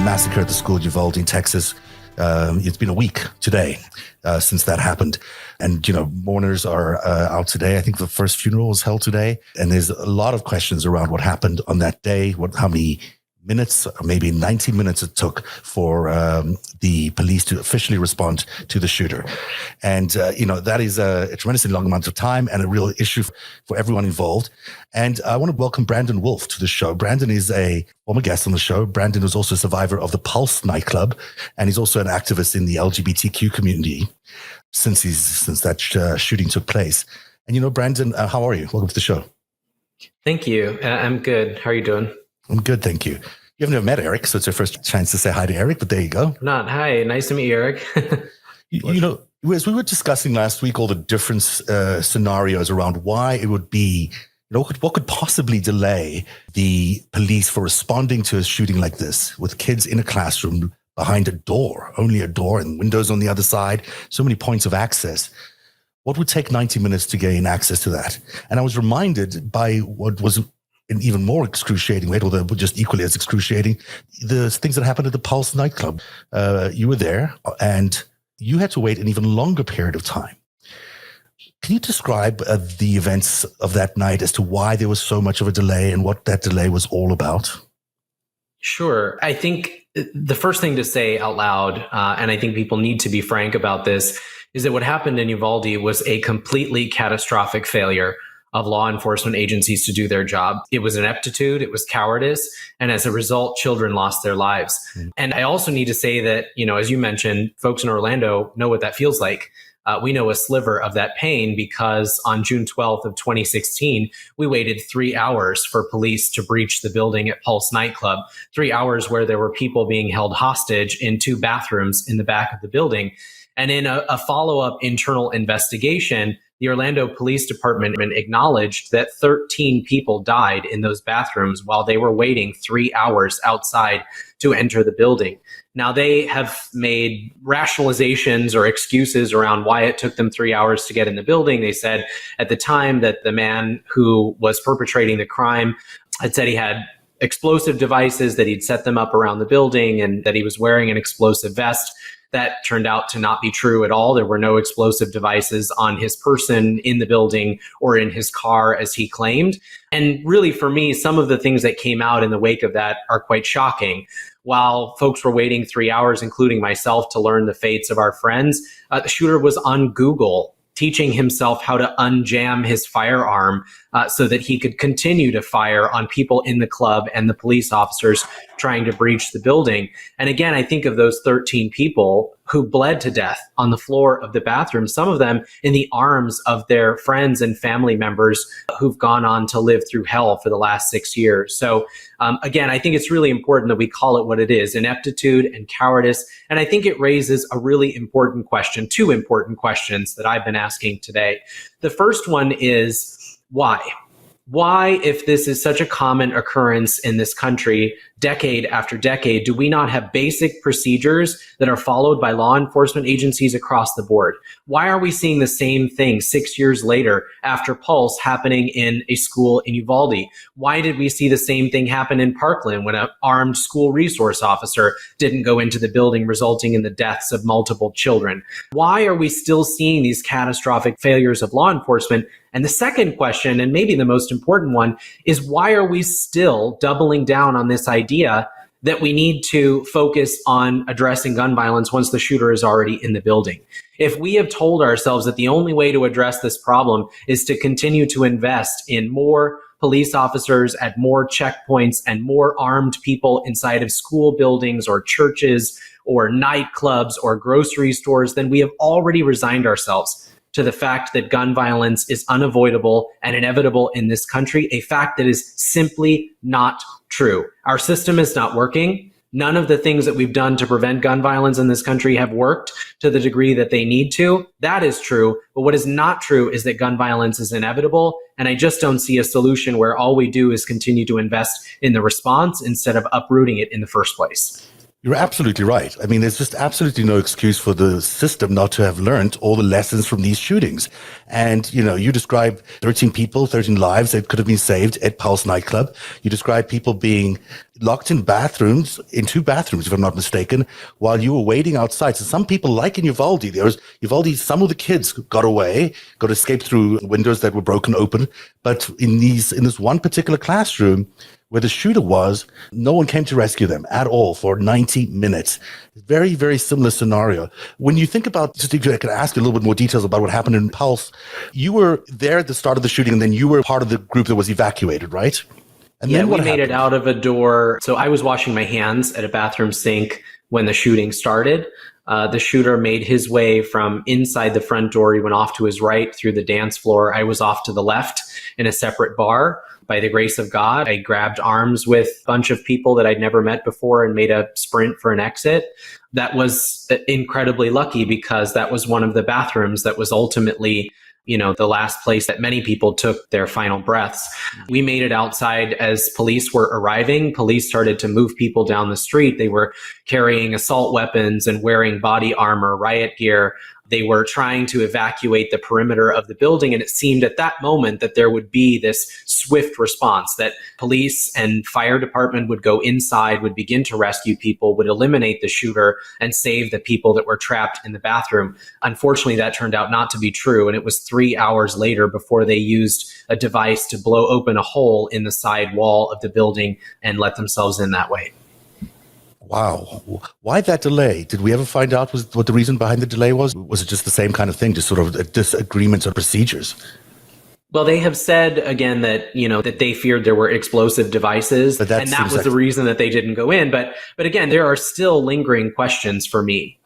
massacre at the school in Uvalde in Texas. It's been a week today since that happened. And, mourners are out today. I think the first funeral was held today. And there's a lot of questions around what happened on that day, how many minutes, or maybe 90 minutes it took for the police to officially respond to the shooter. And, that is a tremendously long amount of time and a real issue for everyone involved. And I want to welcome Brandon Wolf to the show. Brandon is a former guest on the show. Brandon was also a survivor of the Pulse nightclub, and he's also an activist in the LGBTQ community since that shooting took place. And, Brandon, how are you? Welcome to the show. Thank you. I'm good. How are you doing? I'm good, thank you. You haven't ever met Eric, so it's your first chance to say hi to Eric, but there you go. Not. Hi, nice to meet you, Eric. As we were discussing last week, all the different scenarios around why it would be, what could possibly delay the police for responding to a shooting like this with kids in a classroom behind a door, only a door and windows on the other side, so many points of access. What would take 90 minutes to gain access to that? And I was reminded by what was an even more excruciating way, although just equally as excruciating, the things that happened at the Pulse nightclub. You were there and you had to wait an even longer period of time. Can you describe the events of that night as to why there was so much of a delay and what that delay was all about? Sure. I think the first thing to say out loud, and I think people need to be frank about this, is that what happened in Uvalde was a completely catastrophic failure of law enforcement agencies to do their job. It was ineptitude, it was cowardice, and as a result, children lost their lives. And I also need to say that, as you mentioned, folks in Orlando know what that feels like. We know a sliver of that pain because on June 12th of 2016, we waited 3 hours for police to breach the building at Pulse nightclub, 3 hours where there were people being held hostage in 2 bathrooms in the back of the building. And in a follow-up internal investigation, the Orlando Police Department acknowledged that 13 people died in those bathrooms while they were waiting 3 hours outside to enter the building. Now, they have made rationalizations or excuses around why it took them 3 hours to get in the building. They said at the time that the man who was perpetrating the crime had said he had explosive devices, that he'd set them up around the building, and that he was wearing an explosive vest. That turned out to not be true at all. There were no explosive devices on his person, in the building, or in his car, as he claimed. And really, for me, some of the things that came out in the wake of that are quite shocking. While folks were waiting 3 hours, including myself, to learn the fates of our friends, the shooter was on Google teaching himself how to unjam his firearm so that he could continue to fire on people in the club and the police officers trying to breach the building. And again, I think of those 13 people who bled to death on the floor of the bathroom, some of them in the arms of their friends and family members who've gone on to live through hell for the last 6 years. So again, I think it's really important that we call it what it is, ineptitude and cowardice. And I think it raises a really important question, 2 important questions that I've been asking today. The first one is, why? Why, if this is such a common occurrence in this country, decade after decade, do we not have basic procedures that are followed by law enforcement agencies across the board? Why are we seeing the same thing 6 years later after Pulse happening in a school in Uvalde? Why did we see the same thing happen in Parkland when an armed school resource officer didn't go into the building, resulting in the deaths of multiple children? Why are we still seeing these catastrophic failures of law enforcement? And the second question, and maybe the most important one, is why are we still doubling down on this idea that we need to focus on addressing gun violence once the shooter is already in the building? If we have told ourselves that the only way to address this problem is to continue to invest in more police officers at more checkpoints and more armed people inside of school buildings or churches or nightclubs or grocery stores, then we have already resigned ourselves to the fact that gun violence is unavoidable and inevitable in this country, a fact that is simply not true. Our system is not working. None of the things that we've done to prevent gun violence in this country have worked to the degree that they need to. That is true. But what is not true is that gun violence is inevitable. And I just don't see a solution where all we do is continue to invest in the response instead of uprooting it in the first place. You're absolutely right. I mean, there's just absolutely no excuse for the system not to have learned all the lessons from these shootings. And, you describe 13 people, 13 lives that could have been saved at Pulse nightclub. You describe people being locked in two bathrooms, if I'm not mistaken, while you were waiting outside. So some people, like in Uvalde, some of the kids got escaped through windows that were broken open. But in this one particular classroom, where the shooter was, no one came to rescue them at all for 90 minutes. Very, very similar scenario. When you think about, just if I could ask you a little bit more details about what happened in Pulse, you were there at the start of the shooting, and then you were part of the group that was evacuated, right? And yeah, then we made it out of a door. So I was washing my hands at a bathroom sink when the shooting started. The shooter made his way from inside the front door. He went off to his right through the dance floor. I was off to the left in a separate bar. By the grace of God, I grabbed arms with a bunch of people that I'd never met before and made a sprint for an exit. That was incredibly lucky because that was one of the bathrooms that was ultimately, the last place that many people took their final breaths. We made it outside as police were arriving. Police started to move people down the street. They were carrying assault weapons and wearing body armor, riot gear. They were trying to evacuate the perimeter of the building. And it seemed at that moment that there would be this swift response, that police and fire department would go inside, would begin to rescue people, would eliminate the shooter and save the people that were trapped in the bathroom. Unfortunately, that turned out not to be true. And it was 3 hours later before they used a device to blow open a hole in the side wall of the building and let themselves in that way. Wow. Why that delay? Did we ever find out what the reason behind the delay was? Was it just the same kind of thing, just sort of a disagreement on procedures? Well, they have said again that, that they feared there were explosive devices, and that was the reason that they didn't go in. But again, there are still lingering questions for me.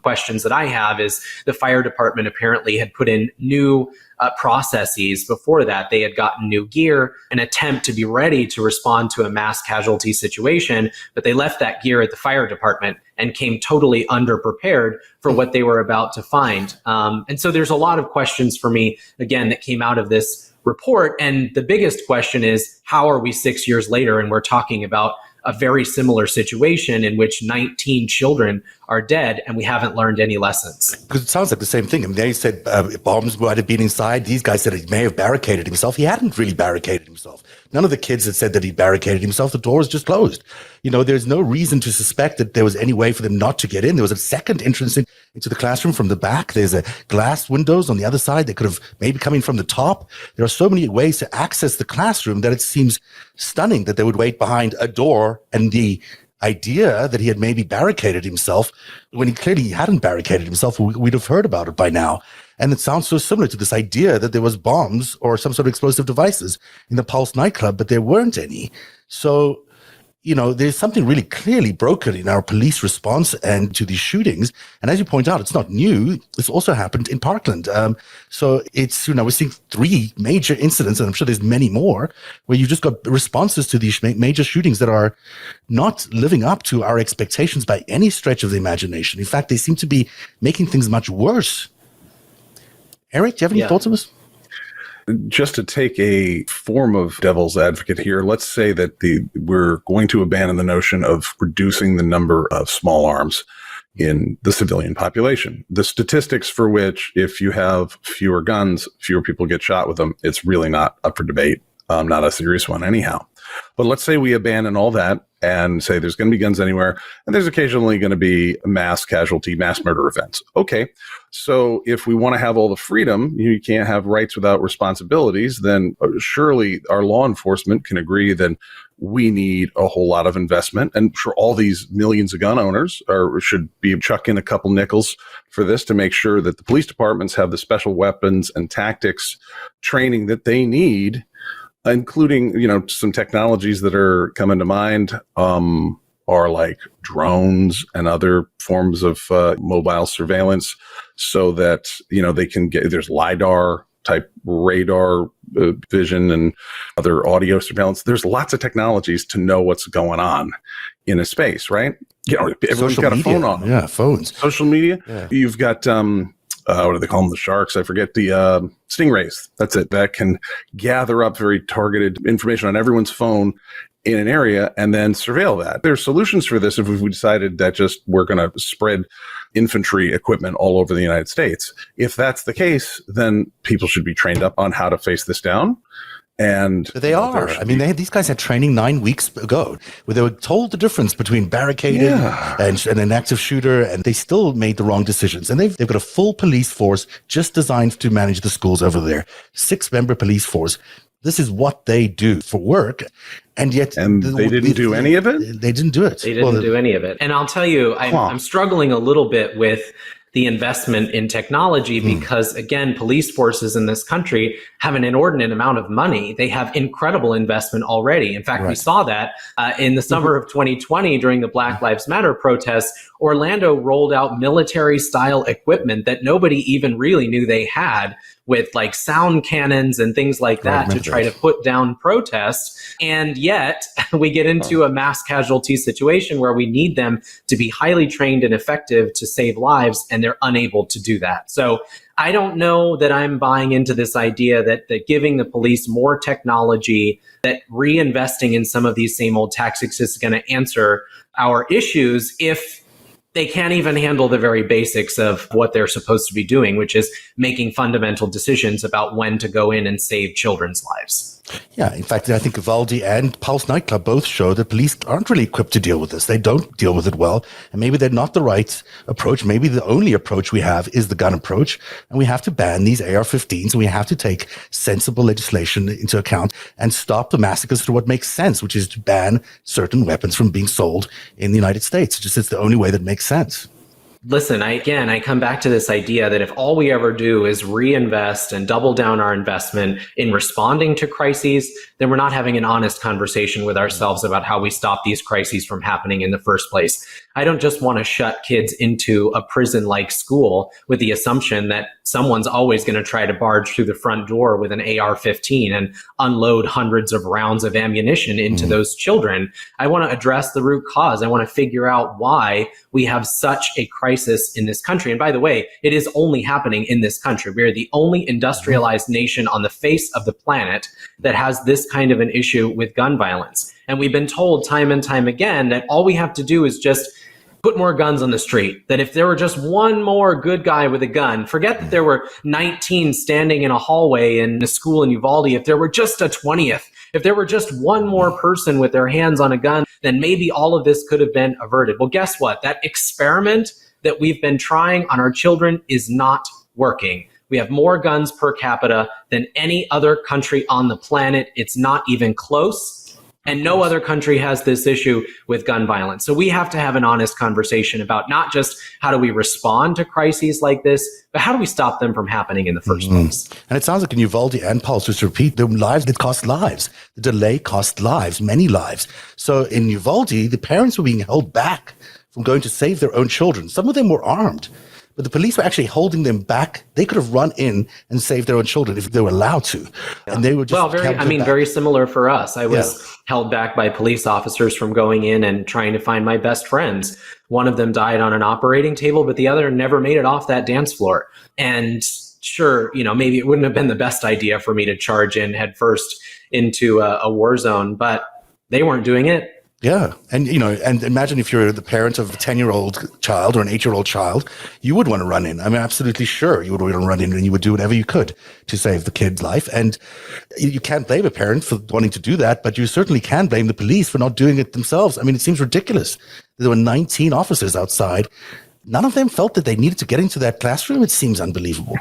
Questions that I have is the fire department apparently had put in new processes before that. They had gotten new gear, an attempt to be ready to respond to a mass casualty situation, but they left that gear at the fire department and came totally underprepared for what they were about to find. And so there's a lot of questions for me, again, that came out of this report. And the biggest question is, how are we 6 years later and we're talking about a very similar situation in which 19 children are dead and we haven't learned any lessons? Because it sounds like the same thing. I mean, they said bombs might have been inside. These guys said he may have barricaded himself. He hadn't really barricaded himself. None of the kids had said that he barricaded himself. The door was just closed. There's no reason to suspect that there was any way for them not to get in. There was a second entrance into the classroom from the back. There's a glass windows on the other side. They could have maybe coming from the top. There are so many ways to access the classroom that it seems stunning that they would wait behind a door. And the idea that he had maybe barricaded himself when he clearly hadn't barricaded himself, we'd have heard about it by now. And it sounds so similar to this idea that there was bombs or some sort of explosive devices in the Pulse nightclub, but there weren't any. So, there's something really clearly broken in our police response and to these shootings. And as you point out, it's not new. It's also happened in Parkland. So it's, we're seeing 3 major incidents, and I'm sure there's many more, where you just got responses to these major shootings that are not living up to our expectations by any stretch of the imagination. In fact, they seem to be making things much worse. Eric, do you have any thoughts on this? Just to take a form of devil's advocate here, let's say that we're going to abandon the notion of reducing the number of small arms in the civilian population. The statistics for which, if you have fewer guns, fewer people get shot with them, it's really not up for debate, not a serious one anyhow. But let's say we abandon all that and say there's going to be guns anywhere, and there's occasionally going to be mass casualty, mass murder events. Okay, so if we want to have all the freedom, you can't have rights without responsibilities, then surely our law enforcement can agree that we need a whole lot of investment. And for all these millions of gun owners should be chucking a couple nickels for this to make sure that the police departments have the special weapons and tactics training that they need, including, some technologies that are coming to mind are like drones and other forms of mobile surveillance, so that, they can there's LiDAR type radar vision and other audio surveillance. There's lots of technologies to know what's going on in a space, right? Everyone's got a phone on them. Yeah, phones. Social media. Yeah. You've got what do they call them? The sharks. I forget the stingrays. That's it. That can gather up very targeted information on everyone's phone in an area and then surveil that. There's solutions for this if we decided that just we're going to spread infantry equipment all over the United States. If that's the case, then people should be trained up on how to face this down. And they are. I mean, these guys had training 9 weeks ago where they were told the difference between barricaded and an active shooter, and they still made the wrong decisions. And they've got a full police force just designed to manage the schools over there. 6-member police force. This is what they do for work. And yet... they didn't do any of it? They didn't do it. They didn't do any of it. And I'll tell you, I'm struggling a little bit with the investment in technology because, again, police forces in this country have an inordinate amount of money. They have incredible investment already. In fact, we saw that in the summer of 2020 during the Black Lives Matter protests. Orlando rolled out military-style equipment that nobody even really knew they had, with like sound cannons and things like that to try to put down protests. And yet we get into a mass casualty situation where we need them to be highly trained and effective to save lives, and they're unable to do that. So I don't know that I'm buying into this idea that giving the police more technology, that reinvesting in some of these same old tactics is going to answer our issues if they can't even handle the very basics of what they're supposed to be doing, which is making fundamental decisions about when to go in and save children's lives. Yeah, in fact, I think Uvalde and Pulse nightclub both show that police aren't really equipped to deal with this. They don't deal with it well. And maybe they're not the right approach. Maybe the only approach we have is the gun approach. And we have to ban these AR-15s. And we have to take sensible legislation into account and stop the massacres through what makes sense, which is to ban certain weapons from being sold in the United States. It's the only way that makes sense. Listen, I come back to this idea that if all we ever do is reinvest and double down our investment in responding to crises, then we're not having an honest conversation with ourselves about how we stop these crises from happening in the first place. I don't just want to shut kids into a prison-like school with the assumption that someone's always going to try to barge through the front door with an AR-15 and unload hundreds of rounds of ammunition into those children. I want to address the root cause. I want to figure out why we have such a crisis in this country. And by the way, it is only happening in this country. We are the only industrialized nation on the face of the planet that has this kind of an issue with gun violence. And we've been told time and time again that all we have to do is just put more guns on the street, that if there were just one more good guy with a gun, forget that there were 19 standing in a hallway in a school in Uvalde, if there were just a 20th, if there were just one more person with their hands on a gun, then maybe all of this could have been averted. Well, guess what? That experiment that we've been trying on our children is not working. We have more guns per capita than any other country on the planet. It's not even close. And no other country has this issue with gun violence. So we have to have an honest conversation about not just how do we respond to crises like this, but how do we stop them from happening in the first place? And it sounds like in Uvalde and Pulse, just to repeat, the lives that cost lives. The delay cost lives, many lives. So in Uvalde, the parents were being held back from going to save their own children. Some of them were armed, but the police were actually holding them back. They could have run in and saved their own children if they were allowed to. Yeah. And they were just very similar for us. I was held back by police officers from going in and trying to find my best friends. One of them died on an operating table, but the other never made it off that dance floor. And sure, maybe it wouldn't have been the best idea for me to charge in head first into a war zone, but they weren't doing it. Yeah. And, and imagine if you're the parent of a 10-year-old child or an 8-year-old child, you would want to run in. I'm absolutely sure you would want to run in and you would do whatever you could to save the kid's life. And you can't blame a parent for wanting to do that, but you certainly can blame the police for not doing it themselves. I mean, it seems ridiculous. There were 19 officers outside. None of them felt that they needed to get into that classroom. It seems unbelievable.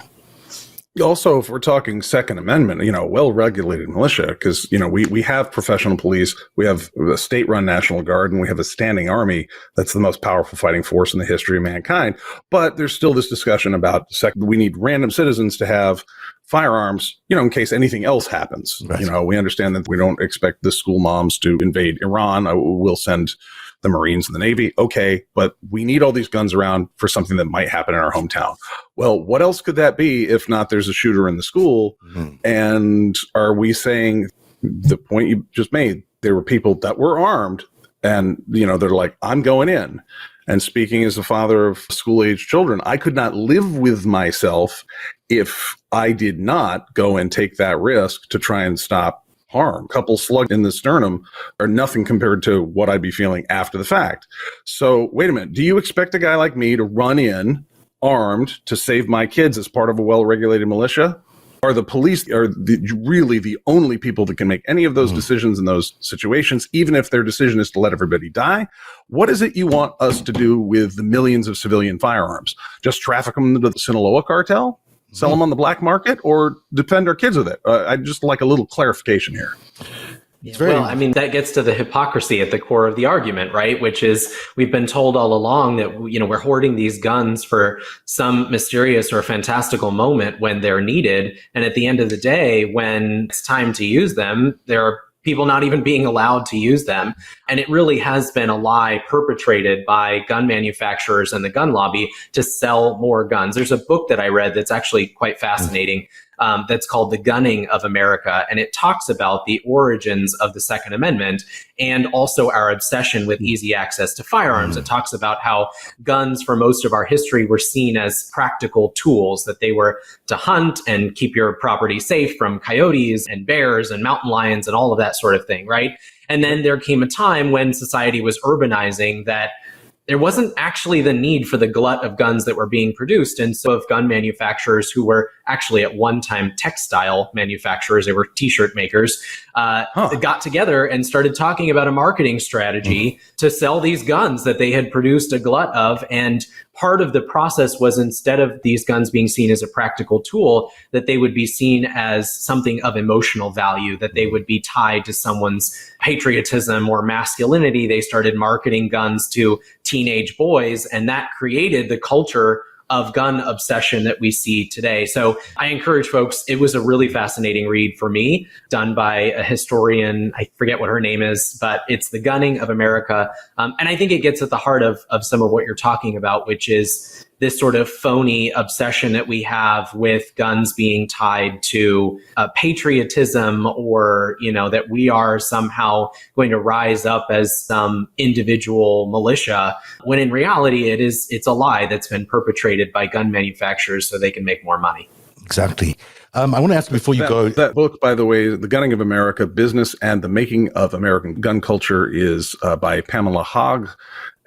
Also, if we're talking Second Amendment, well-regulated militia, because, we have professional police, we have a state-run National Guard, and we have a standing army that's the most powerful fighting force in the history of mankind. But there's still this discussion about we need random citizens to have firearms, in case anything else happens. Right. We understand that we don't expect the school moms to invade Iran. We'll send the Marines and the Navy. Okay, but we need all these guns around for something that might happen in our hometown. Well, what else could that be if not there's a shooter in the school? Mm-hmm. And are we saying the point you just made, there were people that were armed and, they're like, I'm going in. And speaking as a father of school-age children, I could not live with myself if I did not go and take that risk to try and stop harm. A couple slugs in the sternum are nothing compared to what I'd be feeling after the fact. So wait a minute. Do you expect a guy like me to run in armed to save my kids as part of a well-regulated militia? Are the police really the only people that can make any of those decisions in those situations, even if their decision is to let everybody die? What is it you want us to do with the millions of civilian firearms? Just traffic them to the Sinaloa cartel? Sell them on the black market, or defend our kids with it? I'd just like a little clarification here. Well, I mean, that gets to the hypocrisy at the core of the argument, right? Which is we've been told all along that, we're hoarding these guns for some mysterious or fantastical moment when they're needed. And at the end of the day, when it's time to use them, there are people not even being allowed to use them. And it really has been a lie perpetrated by gun manufacturers and the gun lobby to sell more guns. There's a book that I read that's actually quite fascinating. That's called The Gunning of America. And it talks about the origins of the Second Amendment and also our obsession with easy access to firearms. It talks about how guns for most of our history were seen as practical tools, that they were to hunt and keep your property safe from coyotes and bears and mountain lions and all of that sort of thing, right? And then there came a time when society was urbanizing that there wasn't actually the need for the glut of guns that were being produced. And so of gun manufacturers who were actually at one time textile manufacturers, they were t-shirt makers, got together and started talking about a marketing strategy to sell these guns that they had produced a glut of. And part of the process was, instead of these guns being seen as a practical tool, that they would be seen as something of emotional value, that they would be tied to someone's patriotism or masculinity. They started marketing guns to teenage boys, and that created the culture of gun obsession that we see today. So I encourage folks, it was a really fascinating read for me, done by a historian. I forget what her name is, but it's The Gunning of America. And I think it gets at the heart of some of what you're talking about, which is this sort of phony obsession that we have with guns being tied to patriotism, or, that we are somehow going to rise up as some individual militia, when in reality it's a lie that's been perpetrated by gun manufacturers so they can make more money. Exactly. I want to ask before you go. That book, by the way, The Gunning of America, Business and the Making of American Gun Culture, is by Pamela Haag,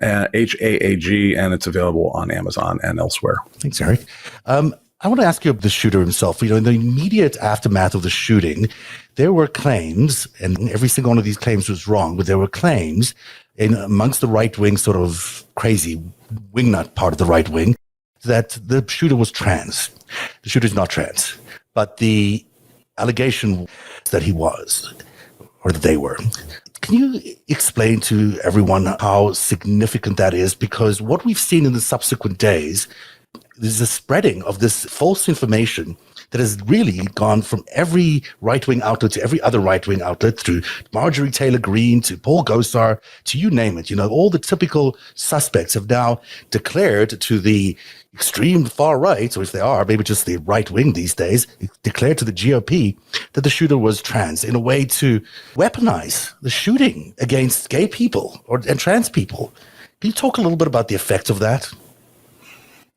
Haag, and it's available on Amazon and elsewhere. Thanks, Eric. I want to ask you the shooter himself. In the immediate aftermath of the shooting, there were claims, and every single one of these claims was wrong, but there were claims amongst the right-wing sort of crazy wingnut part of the right wing that the shooter was trans. The shooter's not trans, but the allegation that he was, or that they were. Can you explain to everyone how significant that is? Because what we've seen in the subsequent days is the spreading of this false information that has really gone from every right-wing outlet to every other right-wing outlet, through Marjorie Taylor Greene to Paul Gosar to you name it. All the typical suspects have now declared to the extreme far right, or if they are, maybe just the right wing these days, declared to the GOP that the shooter was trans, in a way to weaponize the shooting against gay people and trans people. Can you talk a little bit about the effect of that?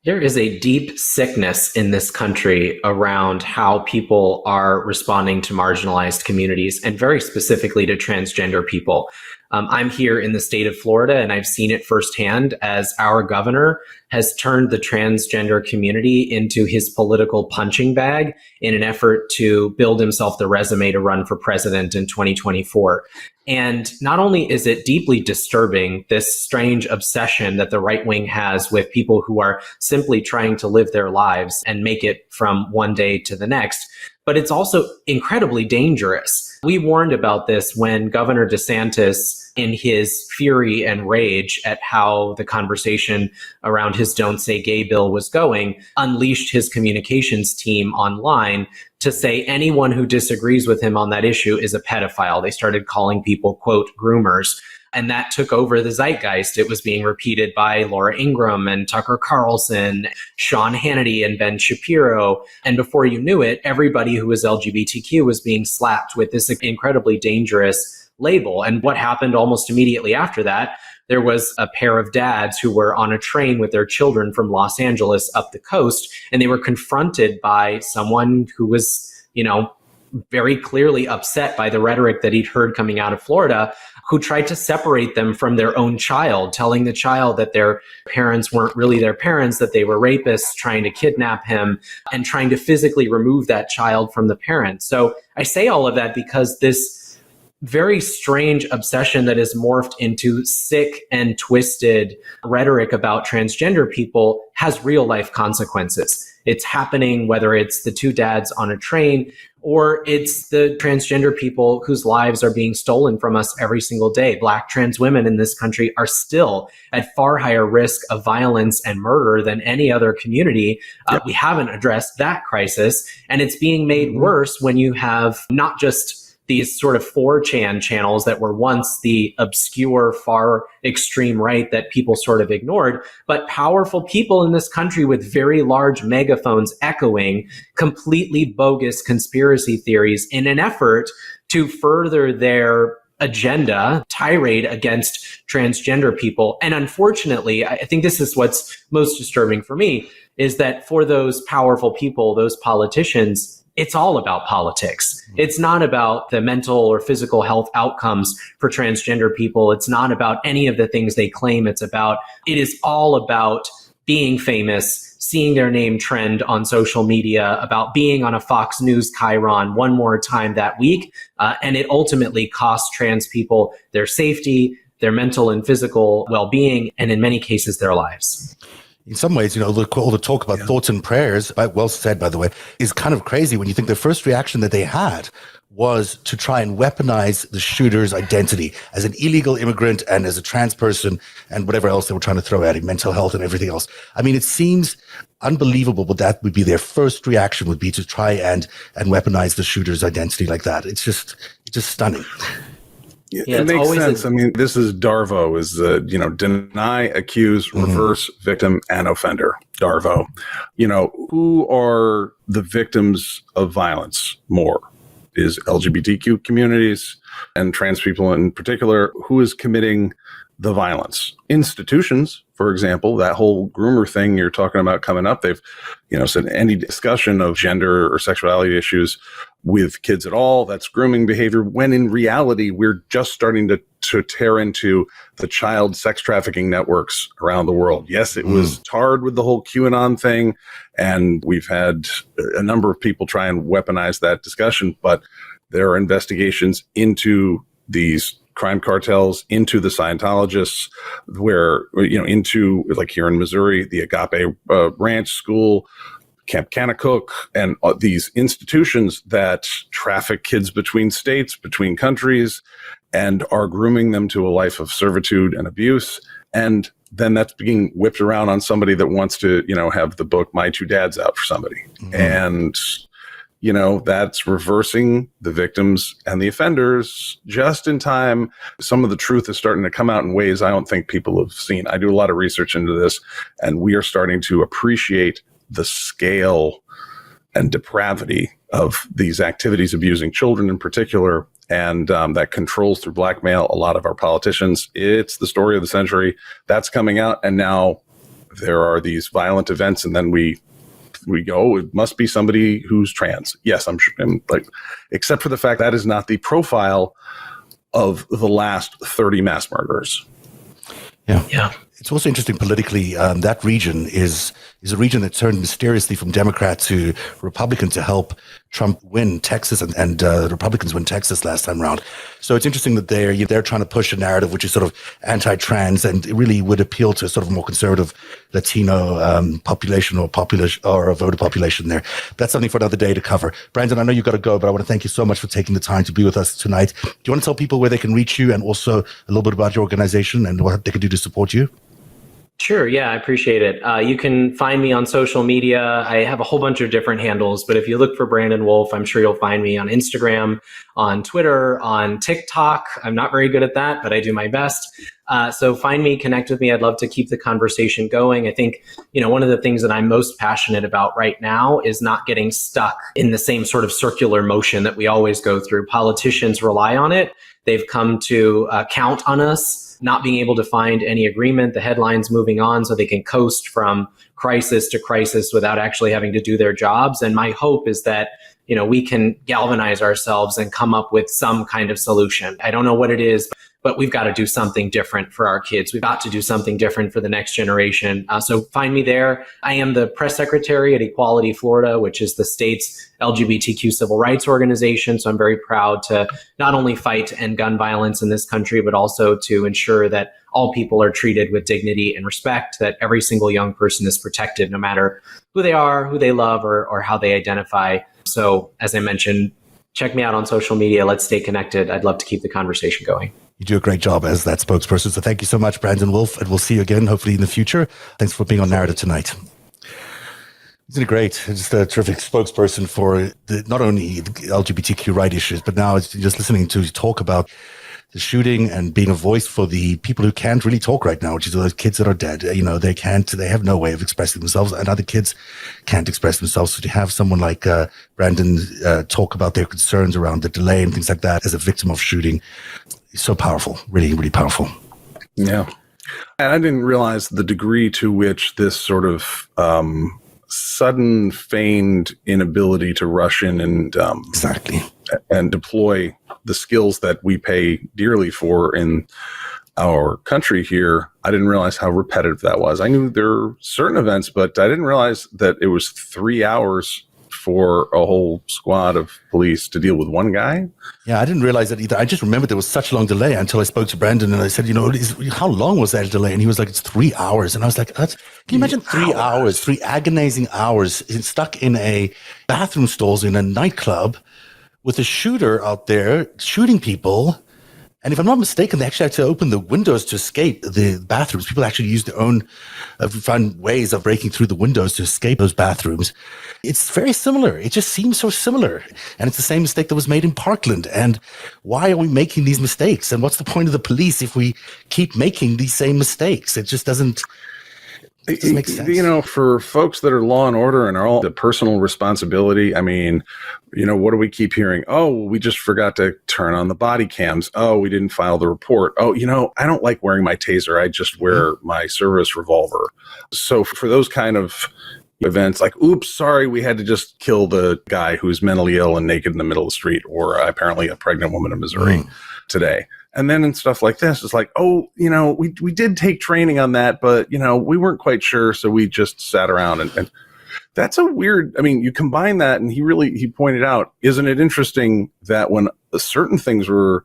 There is a deep sickness in this country around how people are responding to marginalized communities, and very specifically to transgender people. I'm here in the state of Florida, and I've seen it firsthand as our governor has turned the transgender community into his political punching bag in an effort to build himself the resume to run for president in 2024. And not only is it deeply disturbing, this strange obsession that the right wing has with people who are simply trying to live their lives and make it from one day to the next, but it's also incredibly dangerous. We warned about this when Governor DeSantis, in his fury and rage at how the conversation around his Don't Say Gay bill was going, unleashed his communications team online to say anyone who disagrees with him on that issue is a pedophile. They started calling people, quote, groomers. And that took over the zeitgeist. It was being repeated by Laura Ingraham and Tucker Carlson, Sean Hannity and Ben Shapiro. And before you knew it, everybody who was LGBTQ was being slapped with this incredibly dangerous label. And what happened almost immediately after that, there was a pair of dads who were on a train with their children from Los Angeles up the coast, and they were confronted by someone who was, very clearly upset by the rhetoric that he'd heard coming out of Florida, who tried to separate them from their own child, telling the child that their parents weren't really their parents, that they were rapists, trying to kidnap him, and trying to physically remove that child from the parents. So I say all of that because this very strange obsession that has morphed into sick and twisted rhetoric about transgender people has real life consequences. It's happening whether it's the two dads on a train or it's the transgender people whose lives are being stolen from us every single day. Black trans women in this country are still at far higher risk of violence and murder than any other community. Yep. We haven't addressed that crisis, and it's being made worse when you have not just these sort of 4chan channels that were once the obscure, far extreme right that people sort of ignored, but powerful people in this country with very large megaphones echoing completely bogus conspiracy theories in an effort to further their agenda, tirade against transgender people. And unfortunately, I think this is what's most disturbing for me, is that for those powerful people, those politicians, it's all about politics. It's not about the mental or physical health outcomes for transgender people. It's not about any of the things they claim it's about. It is all about being famous, seeing their name trend on social media, about being on a Fox News chyron one more time that week. And it ultimately costs trans people their safety, their mental and physical well-being, and in many cases, their lives. In some ways, all the talk about thoughts and prayers, well said, by the way, is kind of crazy when you think the first reaction that they had was to try and weaponize the shooter's identity as an illegal immigrant and as a trans person and whatever else they were trying to throw at him, mental health and everything else. I mean, it seems unbelievable, but that would be their first reaction, would be to try and weaponize the shooter's identity like that. It's just stunning. It makes sense. I mean, this is DARVO, is deny, accuse, reverse, victim, and offender. DARVO. Who are the victims of violence more? Is LGBTQ communities and trans people in particular. Who is committing the violence? Institutions, for example, that whole groomer thing you're talking about coming up, they've, said any discussion of gender or sexuality issues with kids at all, that's grooming behavior, when in reality, we're just starting to tear into the child sex trafficking networks around the world. Yes, it was tarred with the whole QAnon thing, and we've had a number of people try and weaponize that discussion, but there are investigations into these crime cartels, into the Scientologists, where, into, like here in Missouri, the Agape Ranch School, Camp Kanakuk, and these institutions that traffic kids between states, between countries, and are grooming them to a life of servitude and abuse. And then that's being whipped around on somebody that wants to, have the book My Two Dads out for somebody. And, that's reversing the victims and the offenders just in time. Some of the truth is starting to come out in ways I don't think people have seen. I do a lot of research into this, and we are starting to appreciate the scale and depravity of these activities, abusing children in particular, and that controls through blackmail a lot of our politicians. It's the story of the century. That's coming out, and now there are these violent events, and then we go, it must be somebody who's trans. Yes, I'm sure, and except for the fact that is not the profile of the last 30 mass murderers. Yeah. It's also interesting politically, that region is a region that turned mysteriously from Democrat to Republican to help Trump win Texas and the Republicans win Texas last time around. So it's interesting that they're trying to push a narrative which is sort of anti-trans, and it really would appeal to a sort of more conservative Latino population or a voter population there. That's something for another day to cover. Brandon, I know you've got to go, but I want to thank you so much for taking the time to be with us tonight. Do you want to tell people where they can reach you, and also a little bit about your organization and what they can do to support you? Sure. Yeah, I appreciate it. You can find me on social media. I have a whole bunch of different handles, but if you look for Brandon Wolf, I'm sure you'll find me on Instagram, on Twitter, on TikTok. I'm not very good at that, but I do my best. So find me, connect with me. I'd love to keep the conversation going. I think, one of the things that I'm most passionate about right now is not getting stuck in the same sort of circular motion that we always go through. Politicians rely on it. They've come to count on us not being able to find any agreement, the headlines moving on so they can coast from crisis to crisis without actually having to do their jobs. And my hope is that, we can galvanize ourselves and come up with some kind of solution. I don't know what it is, but we've got to do something different for our kids. We've got to do something different for the next generation. So find me there. I am the press secretary at Equality Florida, which is the state's LGBTQ civil rights organization. So I'm very proud to not only fight end gun violence in this country, but also to ensure that all people are treated with dignity and respect, that every single young person is protected, no matter who they are, who they love, or how they identify. So as I mentioned, check me out on social media. Let's stay connected. I'd love to keep the conversation going. You do a great job as that spokesperson. So thank you so much, Brandon Wolf, and we'll see you again, hopefully in the future. Thanks for being on Narrative tonight. Isn't it great? Just a terrific spokesperson for not only the LGBTQ right issues, but now it's just listening to talk about the shooting and being a voice for the people who can't really talk right now, which is those kids that are dead. They have no way of expressing themselves, and other kids can't express themselves. So to have someone like Brandon talk about their concerns around the delay and things like that as a victim of shooting is so powerful, really, really powerful. Yeah. And I didn't realize the degree to which this sort of sudden feigned inability to rush in and exactly and deploy the skills that we pay dearly for in our country here. I didn't realize how repetitive that was. I knew there were certain events, but I didn't realize that it was 3 hours for a whole squad of police to deal with one guy. Yeah, I didn't realize that either. I just remembered there was such a long delay until I spoke to Brandon and I said, how long was that delay? And he was like, it's 3 hours. And I was like, can you imagine 3 hours, 3 agonizing hours stuck in a bathroom stalls in a nightclub with a shooter out there shooting people? And if I'm not mistaken, they actually had to open the windows to escape the bathrooms. People actually use their own, find ways of breaking through the windows to escape those bathrooms. It's very similar. It just seems so similar. And it's the same mistake that was made in Parkland. And why are we making these mistakes? And what's the point of the police if we keep making these same mistakes? It just doesn't make sense. For folks that are law and order and are all the personal responsibility, what do we keep hearing? Oh, we just forgot to turn on the body cams. Oh, we didn't file the report. Oh, I don't like wearing my taser. I just wear my service revolver. So for those kind of events like, oops, sorry, we had to just kill the guy who's mentally ill and naked in the middle of the street, or apparently a pregnant woman in Missouri today. And then in stuff like this, it's like, we did take training on that, but, we weren't quite sure. So we just sat around and that's a weird, you combine that, and he pointed out, isn't it interesting that when certain things were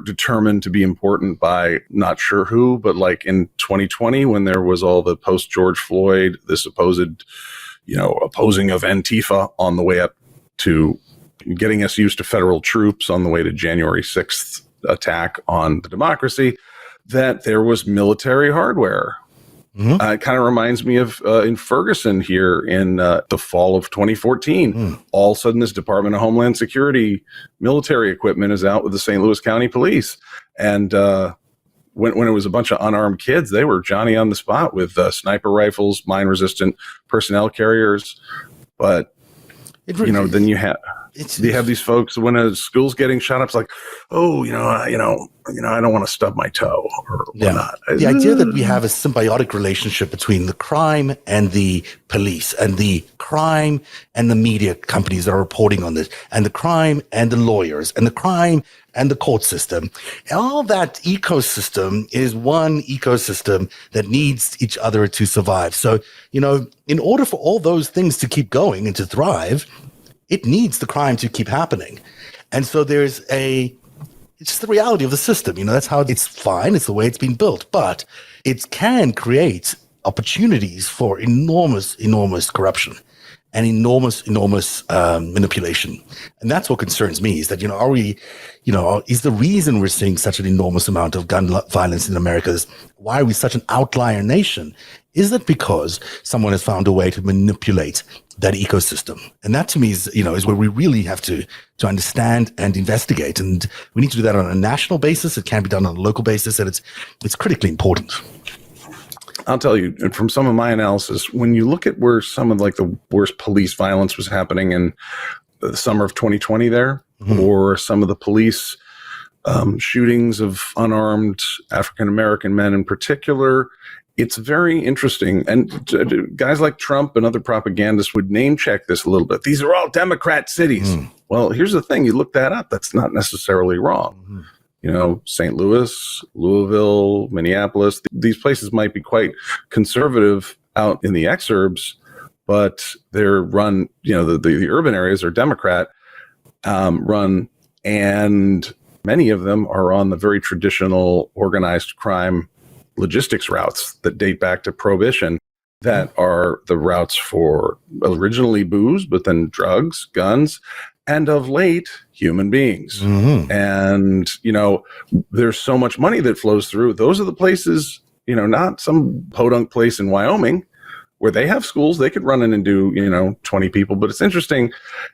determined to be important by not sure who, but like in 2020, when there was all the post George Floyd, the supposed, opposing of Antifa on the way up to getting us used to federal troops on the way to January 6th attack on the democracy, that there was military hardware. It kind of reminds me of in Ferguson here in the fall of 2014. All of a sudden, this Department of Homeland Security military equipment is out with the St. Louis County Police. And when it was a bunch of unarmed kids, they were Johnny on the spot with sniper rifles, mine-resistant personnel carriers. But, then you have these folks when a school's getting shot up, it's like, I don't want to stub my toe or whatnot. The idea that we have a symbiotic relationship between the crime and the police, and the crime and the media companies that are reporting on this, and the crime and the lawyers, and the crime and the court system, all that ecosystem is one ecosystem that needs each other to survive. So, in order for all those things to keep going and to thrive, it needs the crime to keep happening. And so it's just the reality of the system. That's how it's fine. It's the way it's been built, but it can create opportunities for enormous, enormous corruption and enormous manipulation. And that's what concerns me, is that, is the reason we're seeing such an enormous amount of gun violence in America, is why are we such an outlier nation? Is that because someone has found a way to manipulate that ecosystem? And that to me is where we really have to understand and investigate. And we need to do that on a national basis. It can't be done on a local basis. And it's critically important. I'll tell you, from some of my analysis, when you look at where some of like the worst police violence was happening in the summer of 2020 there, or some of the police shootings of unarmed African American men in particular. It's very interesting. And guys like Trump and other propagandists would name check this a little bit. These are all Democrat cities. Well, here's the thing. You look that up. That's not necessarily wrong. St. Louis, Louisville, Minneapolis, these places might be quite conservative out in the exurbs, but they're run, the urban areas are Democrat run, and many of them are on the very traditional organized crime logistics routes that date back to Prohibition, that are the routes for originally booze, but then drugs, guns, and of late, human beings. And, there's so much money that flows through. Those are the places, not some podunk place in Wyoming where they have schools. They could run in and do, 20 people. But it's interesting.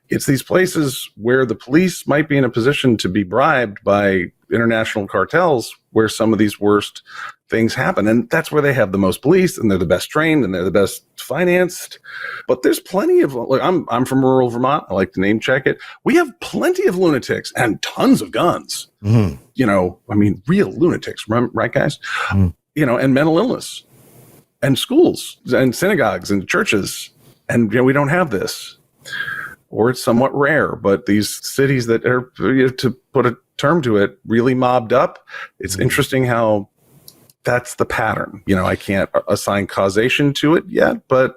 It's these places where the police might be in a position to be bribed by international cartels where some of these worst things happen. And that's where they have the most police, and they're the best trained, and they're the best financed. But there's plenty of, I'm from rural Vermont. I like to name check it. We have plenty of lunatics and tons of guns. Real lunatics, right, guys? And mental illness, and schools, and synagogues, and churches. And we don't have this. Or it's somewhat rare, but these cities that are, to put a term to it, really mobbed up. It's interesting how that's the pattern. I can't assign causation to it yet, but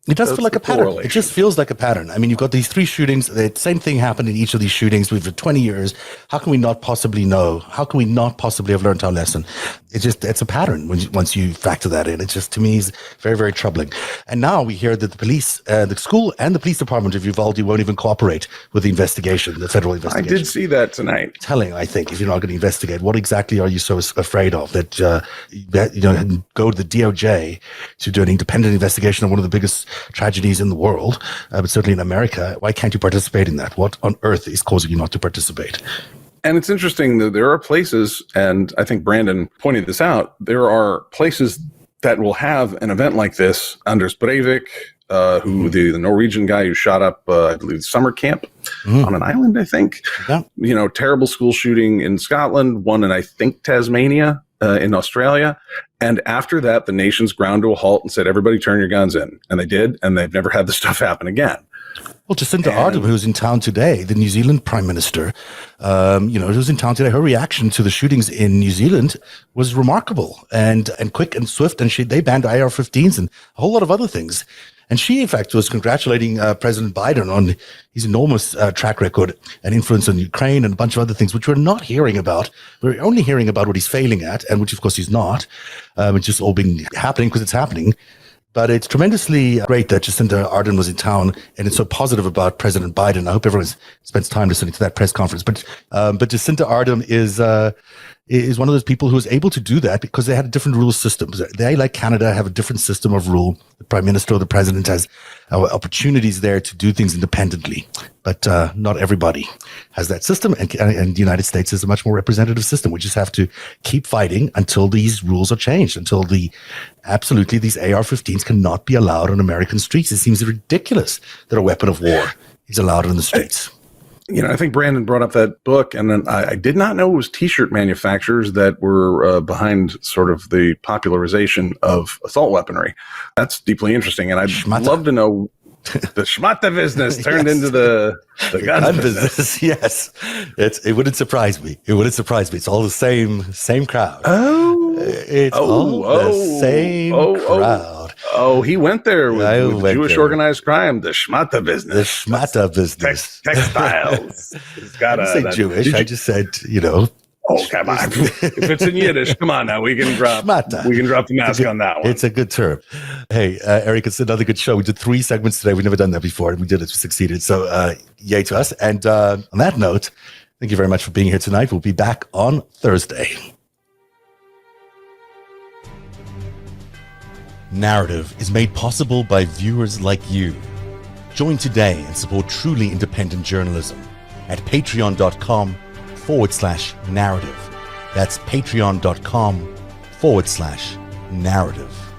it does feel like a pattern. It just feels like a pattern. I mean, you've got these 3 shootings. The same thing happened in each of these shootings. We've had 20 years. How can we not possibly know? How can we not possibly have learned our lesson? It's a pattern once you factor that in. It just, to me, is very, very troubling. And now we hear that the police, the school and the police department of Uvalde won't even cooperate with the investigation, the federal investigation. I did see that tonight. Telling, I think, if you're not going to investigate, what exactly are you so afraid of? That go to the DOJ to do an independent investigation of one of the biggest tragedies in the world, but certainly in America. Why can't you participate in that? What on earth is causing you not to participate? And it's interesting that there are places, and I think Brandon pointed this out, there are places that will have an event like this. Anders Breivik, who the Norwegian guy who shot up, I believe, summer camp on an island, I think. Yeah. Terrible school shooting in Scotland, one in, I think, Tasmania, in Australia. And after that, the nations ground to a halt and said, everybody turn your guns in. And they did, and they've never had this stuff happen again. Well, Jacinda Ardern, who's in town today, the New Zealand Prime Minister, who's in town today, her reaction to the shootings in New Zealand was remarkable and quick and swift. And they banned AR-15s and a whole lot of other things. And she, in fact, was congratulating President Biden on his enormous track record and influence on Ukraine and a bunch of other things, which we're not hearing about. We're only hearing about what he's failing at, and which, of course, he's not. It's just all been happening because it's happening. But it's tremendously great that Jacinda Ardern was in town, and it's so positive about President Biden. I hope everyone spends time listening to that press conference. But Jacinda Ardern is one of those people who was able to do that because they had a different rule system. They, like Canada, have a different system of rule. The Prime Minister or the President has opportunities there to do things independently. But not everybody has that system. And the United States is a much more representative system. We just have to keep fighting until these rules are changed, until these AR-15s cannot be allowed on American streets. It seems ridiculous that a weapon of war is allowed on the streets. I think Brandon brought up that book, and then I did not know it was T-shirt manufacturers that were behind sort of the popularization of assault weaponry. That's deeply interesting, and I'd love to know the schmata business turned into the gun business. Yes, it wouldn't surprise me. It's all the same crowd. It's all the same crowd. Oh, he went there with Jewish organized crime, the schmata business. The schmata business. Textiles. It's got I didn't say Jewish. I just said, Oh, come on. If it's in Yiddish, come on now. We can drop the mask on that one. It's a good term. Hey, Eric, it's another good show. We did 3 segments today. We've never done that before, and we did it. We succeeded. So yay to us. And on that note, thank you very much for being here tonight. We'll be back on Thursday. Narrative is made possible by viewers like you. Join today and support truly independent journalism at patreon.com/narrative. That's patreon.com/narrative.